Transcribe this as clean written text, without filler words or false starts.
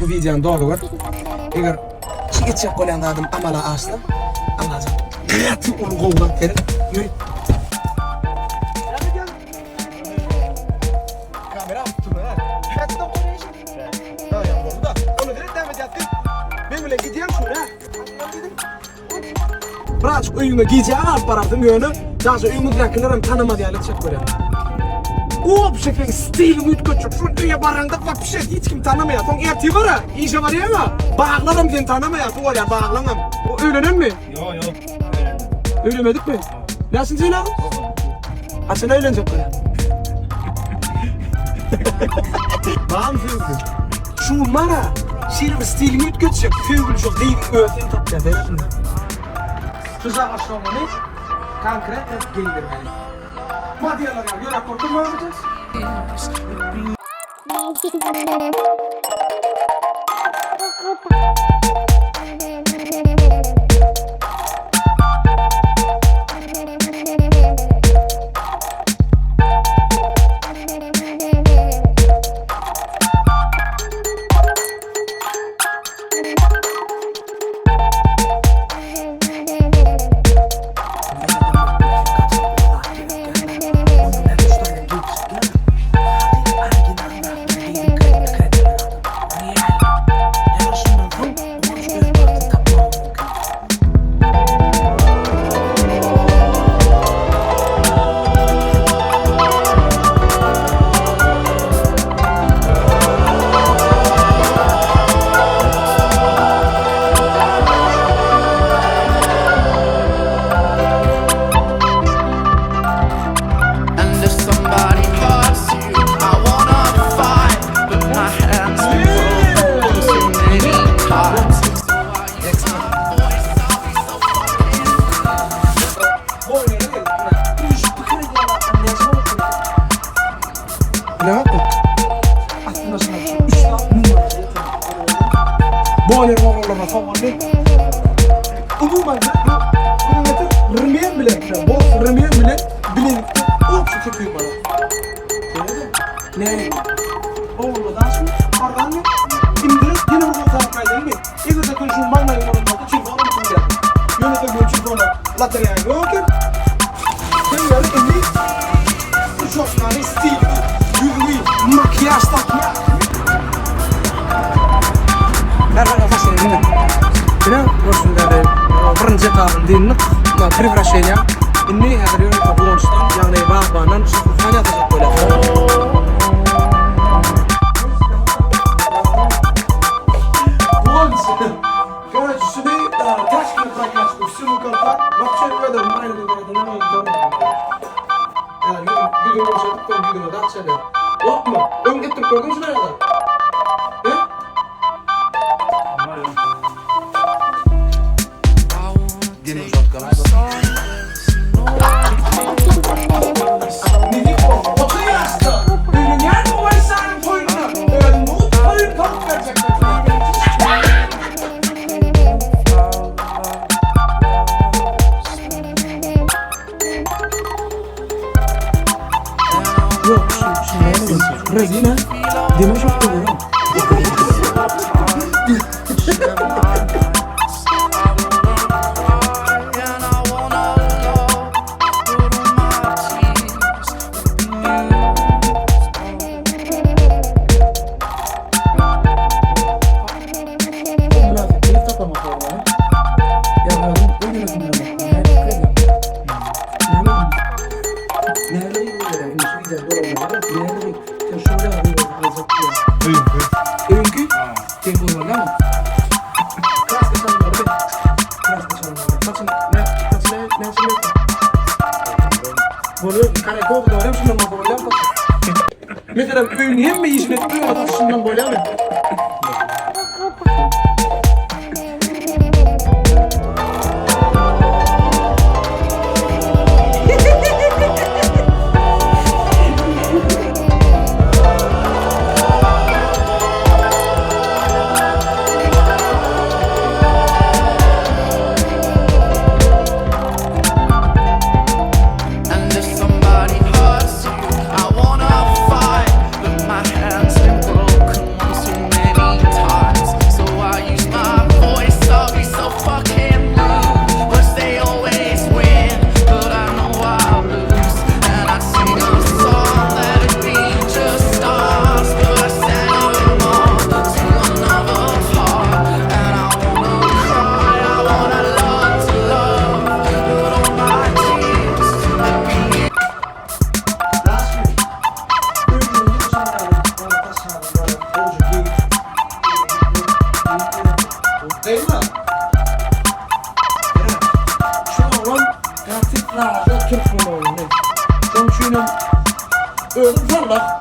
bu videonun doğru var. Eğer çiğitecek koyan adam amala asla anladım. Gıratı onu kovmak derim. Yürü. Kamera tuttu mu ha? Kaçtan konuşuyorsun? Ha ya burada. Onu direkt devam edecektin. Ben bile gideyim şöyle ha. Birazcık uyuma giyeceğim alıp barardım yönü. Daha sonra uyumuzdakilerim tanımadı yani çok böyle. O bir şekilde stilini ütköçük. Şun üye baranda bak bir şey hiç kim tanımaya. Son erti var ha. İyice var ya ama. Bağlarım diye tanımaya. Bu var ya bağlamam. O öğlenen mi? Yok. Öğlemedik mi? Nasıl söyledin? Ha sen öğlenecek böyle. Bağım fügül. Şun var ha. Şirin stilini ütköçük. Fügül çok değil. Öğletin tapya verir mi? Tuzağa aşağımanı konkret gelir beni. Madyalar ya, yola korkum mu yapacağız? Bu ne oğlum falan ne? Umuman bu rımiyen bile, bu rımiyen bile bilelikte o çekiyor bana. Ne? Oğlum da şu kardan ne? İndirip yine bu taraftan değil. İyi de konuşun bana yorumlarda çünkü onu tutuyor. Yönete göçü bana lateral yokken. Sen yarı kendi çok nane stil, yürüyü, makyaj takma. Karena pas ini, kita harus dari perencanaan dinner, preparasinya ini ada di Boston yang dari Babanan, semuanya atas aku dah. Boston, kalau sini task kita kelas usul kalau waktu itu ada main di mana itu. Ya, gitu maksud aku gitu dah saja. Wah, orang itu program sudah ada. Yok, şimdi Regina, demiş oldu ya. Öykü, tempo var ama. Kaç kaçan var be? Kaç kaçan var? Kaçın ne bunu kare kovdu oraya şundan mı koyacağım? Mesela öykü hem mi işin etmiyor adam şundan böyle mi? I wanna fight, but my hands been broken once too Allah.